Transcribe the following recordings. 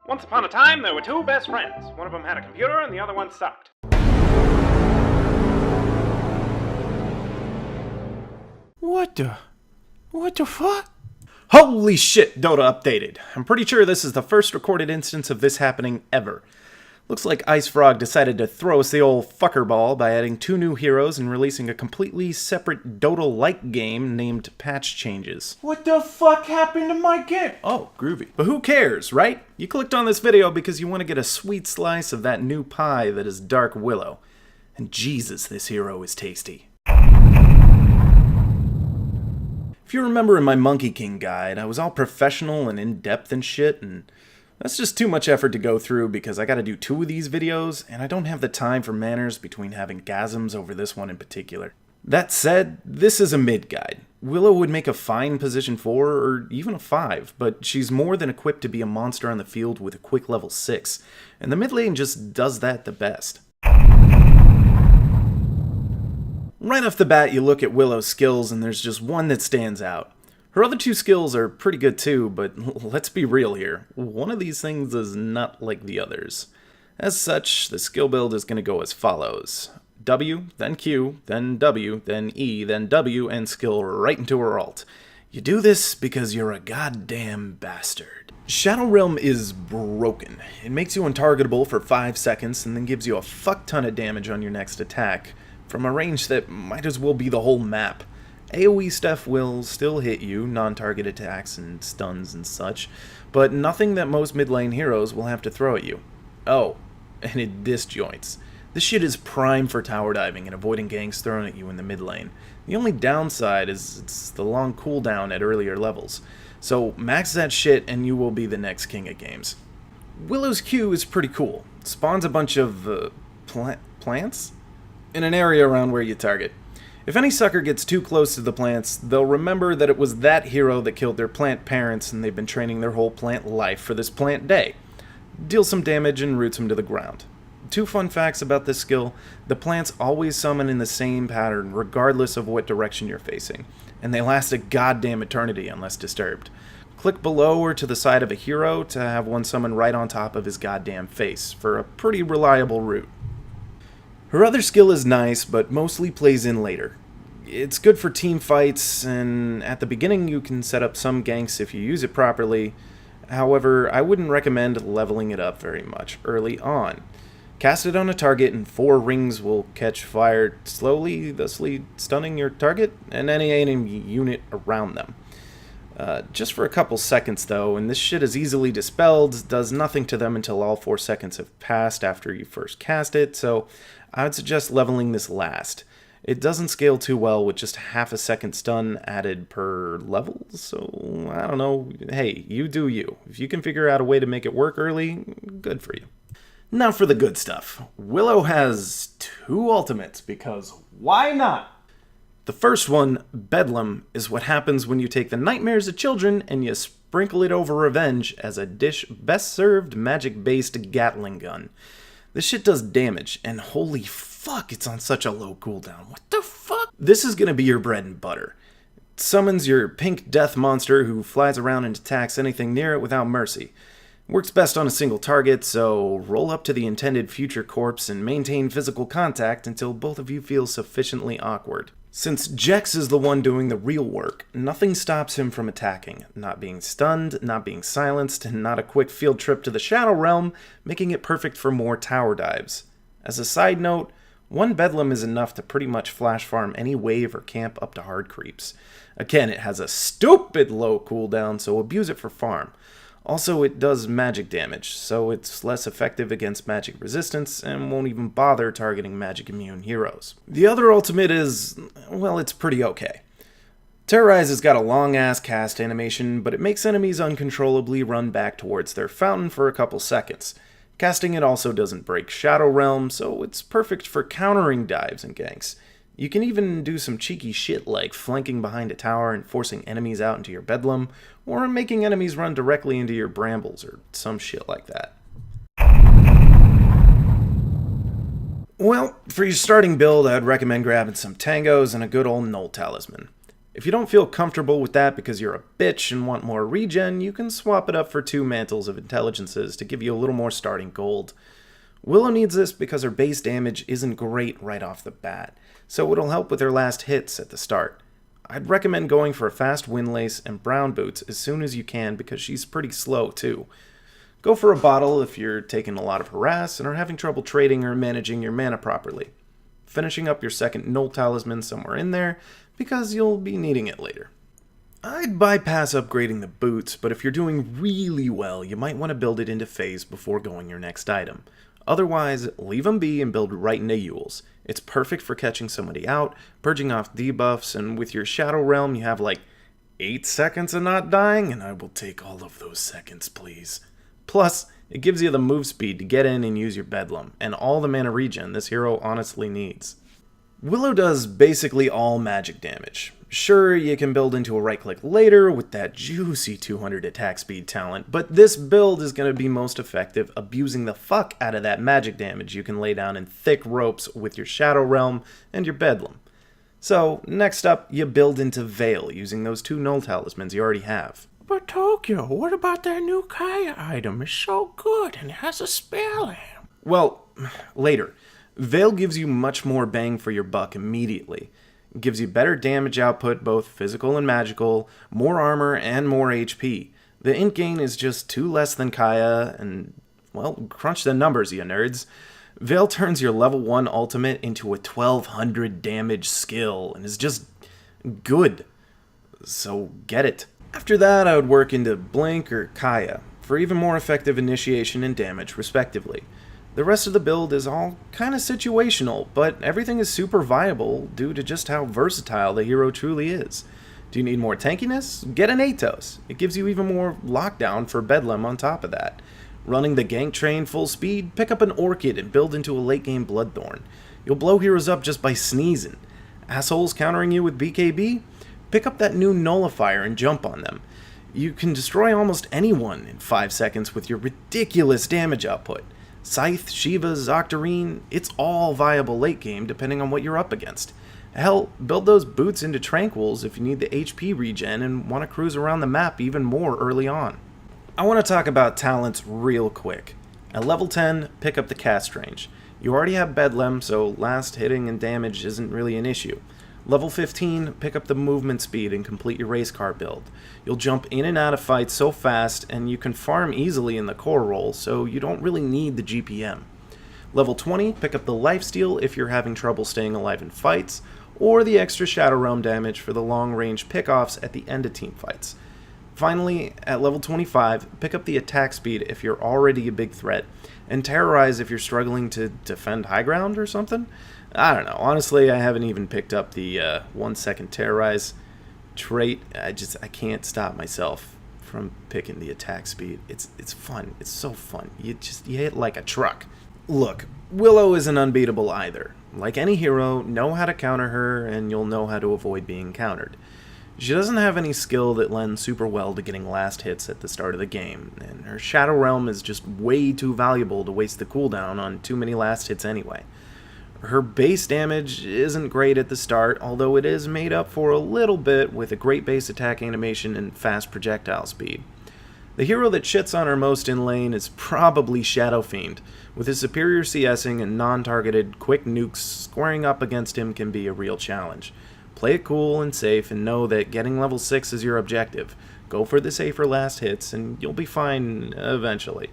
Once upon a time, there were two best friends. One of them had a computer and the other one sucked. What the fuck? Holy shit, Dota updated. I'm pretty sure this is the first recorded instance of this happening ever. Looks like Ice Frog decided to throw us the old fucker ball by adding 2 new heroes and releasing a completely separate Dota-like game named Patch Changes. What the fuck happened to my game? Oh, groovy. But who cares, right? You clicked on this video because you want to get a sweet slice of that new pie that is Dark Willow. And Jesus, this hero is tasty. If you remember in my Monkey King guide, I was all professional and in-depth and shit, and that's just too much effort to go through because I gotta do 2 of these videos, and I don't have the time for manners between having gasms over this one in particular. That said, this is a mid guide. Willow would make a fine position 4 or even a 5, but she's more than equipped to be a monster on the field with a quick level 6, and the mid lane just does that the best. Right off the bat, you look at Willow Skills and there's just one that stands out. Her other 2 skills are pretty good too, but let's be real here. One of these things is not like the others. As such, the skill build is going to go as follows. W, then Q, then W, then E, then W, and skill right into her ult. You do this because you're a goddamn bastard. Shadow Realm is broken. It makes you untargetable for 5 seconds and then gives you a fuck ton of damage on your next attack, from a range that might as well be the whole map. AoE stuff will still hit you, non-target attacks and stuns and such, but nothing that most mid-lane heroes will have to throw at you. Oh, and it disjoints. This shit is prime for tower diving and avoiding ganks thrown at you in the mid lane. The only downside is it's the long cooldown at earlier levels. So max that shit and you will be the next king of games. Willow's Q is pretty cool. It spawns a bunch of plants in an area around where you target. If any sucker gets too close to the plants, they'll remember that it was that hero that killed their plant parents and they've been training their whole plant life for this plant day. Deal some damage and roots them to the ground. 2 fun facts about this skill: the plants always summon in the same pattern regardless of what direction you're facing, and they last a goddamn eternity unless disturbed. Click below or to the side of a hero to have one summon right on top of his goddamn face for a pretty reliable route. Her other skill is nice, but mostly plays in later. It's good for team fights, and at the beginning you can set up some ganks if you use it properly. However, I wouldn't recommend leveling it up very much early on. Cast it on a target and 4 rings will catch fire slowly, thusly stunning your target and any enemy unit around them. Just for a couple seconds though, and this shit is easily dispelled, does nothing to them until all 4 seconds have passed after you first cast it, so I would suggest leveling this last. It doesn't scale too well with just half a second stun added per level, so I don't know. Hey, you do you. If you can figure out a way to make it work early, good for you. Now for the good stuff. Willow has 2 ultimates because why not? The first one, Bedlam, is what happens when you take the nightmares of children and you sprinkle it over revenge as a dish best served magic-based Gatling gun. This shit does damage, and holy fuck, it's on such a low cooldown. What the fuck? This is gonna be your bread and butter. It summons your pink death monster who flies around and attacks anything near it without mercy. Works best on a single target, so roll up to the intended future corpse and maintain physical contact until both of you feel sufficiently awkward. Since Jex is the one doing the real work, nothing stops him from attacking, not being stunned, not being silenced, and not a quick field trip to the Shadow Realm, making it perfect for more tower dives. As a side note, 1 Bedlam is enough to pretty much flash farm any wave or camp up to hard creeps. Again, it has a stupid low cooldown, so abuse it for farm. Also, it does magic damage, so it's less effective against magic resistance and won't even bother targeting magic immune heroes. The other ultimate is, well, it's pretty okay. Terrorize has got a long-ass cast animation, but it makes enemies uncontrollably run back towards their fountain for a couple seconds. Casting it also doesn't break Shadow Realm, so it's perfect for countering dives and ganks. You can even do some cheeky shit like flanking behind a tower and forcing enemies out into your Bedlam, or making enemies run directly into your brambles or some shit like that. Well, for your starting build, I'd recommend grabbing some tangos and a good old Null Talisman. If you don't feel comfortable with that because you're a bitch and want more regen, you can swap it up for 2 Mantles of Intelligences to give you a little more starting gold. Willow needs this because her base damage isn't great right off the bat, so it'll help with her last hits at the start. I'd recommend going for a fast Windlace and Brown Boots as soon as you can because she's pretty slow too. Go for a bottle if you're taking a lot of harass and are having trouble trading or managing your mana properly. Finishing up your second Null Talisman somewhere in there because you'll be needing it later. I'd bypass upgrading the boots, but if you're doing really well, you might want to build it into phase before going your next item. Otherwise, leave them be and build right into Yules. It's perfect for catching somebody out, purging off debuffs, and with your Shadow Realm you have like 8 seconds of not dying, and I will take all of those seconds, please. Plus, it gives you the move speed to get in and use your Bedlam, and all the mana regen this hero honestly needs. Willow does basically all magic damage. Sure, you can build into a right-click later with that juicy 200 attack speed talent, but this build is going to be most effective abusing the fuck out of that magic damage you can lay down in thick ropes with your Shadow Realm and your Bedlam. So, next up, you build into Veil using those 2 Null Talismans you already have. But Tokyo, what about that new Kaya item? It's so good and it has a spell. Well, later. Veil gives you much more bang for your buck immediately. It gives you better damage output, both physical and magical, more armor, and more HP. The int gain is just 2 less than Kaya, and, well, crunch the numbers, you nerds. Veil turns your level 1 ultimate into a 1200 damage skill, and is just good. So get it. After that, I would work into Blink or Kaya, for even more effective initiation and damage, respectively. The rest of the build is all kinda situational, but everything is super viable due to just how versatile the hero truly is. Do you need more tankiness? Get an Atos. It gives you even more lockdown for Bedlam on top of that. Running the gank train full speed, pick up an Orchid and build into a late game Bloodthorn. You'll blow heroes up just by sneezing. Assholes countering you with BKB? Pick up that new Nullifier and jump on them. You can destroy almost anyone in 5 seconds with your ridiculous damage output. Scythe, Shivas, Octarine, it's all viable late game depending on what you're up against. Hell, build those boots into Tranquils if you need the HP regen and want to cruise around the map even more early on. I want to talk about talents real quick. At level 10, pick up the cast range. You already have Bedlam, so last hitting and damage isn't really an issue. Level 15, pick up the movement speed and complete your race car build. You'll jump in and out of fights so fast, and you can farm easily in the core role, so you don't really need the GPM. Level 20, pick up the lifesteal if you're having trouble staying alive in fights, or the extra Shadow Realm damage for the long-range pickoffs at the end of team fights. Finally, at level 25, pick up the attack speed if you're already a big threat, and Terrorize if you're struggling to defend high ground or something. I don't know. Honestly, I haven't even picked up the 1 second Terrorize trait. I can't stop myself from picking the attack speed. It's fun. It's so fun. You hit like a truck. Look, Willow isn't unbeatable either. Like any hero, know how to counter her, and you'll know how to avoid being countered. She doesn't have any skill that lends super well to getting last hits at the start of the game, and her Shadow Realm is just way too valuable to waste the cooldown on too many last hits anyway. Her base damage isn't great at the start, although it is made up for a little bit with a great base attack animation and fast projectile speed. The hero that shits on her most in lane is probably Shadow Fiend. With his superior CSing and non-targeted quick nukes, squaring up against him can be a real challenge. Play it cool and safe and know that getting level 6 is your objective. Go for the safer last hits and you'll be fine eventually.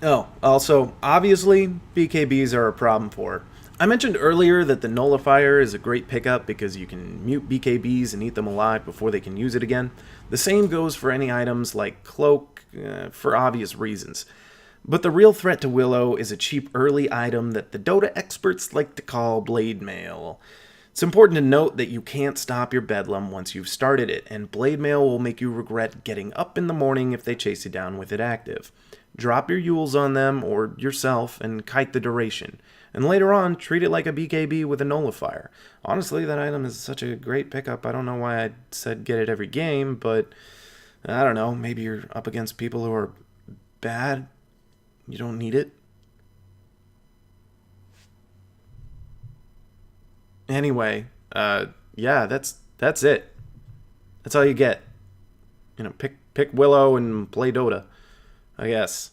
Oh, also, obviously, BKBs are a problem for her. I mentioned earlier that the Nullifier is a great pickup because you can mute BKBs and eat them alive before they can use it again. The same goes for any items like Cloak, for obvious reasons. But the real threat to Willow is a cheap early item that the Dota experts like to call Blade Mail. It's important to note that you can't stop your Bedlam once you've started it, and Blade Mail will make you regret getting up in the morning if they chase you down with it active. Drop your Yules on them, or yourself, and kite the duration. And later on, treat it like a BKB with a Nullifier. Honestly, that item is such a great pickup, I don't know why I said get it every game, but I don't know, maybe you're up against people who are bad, you don't need it. Anyway, yeah, that's it. That's all you get. You know, pick Willow and play Dota, I guess.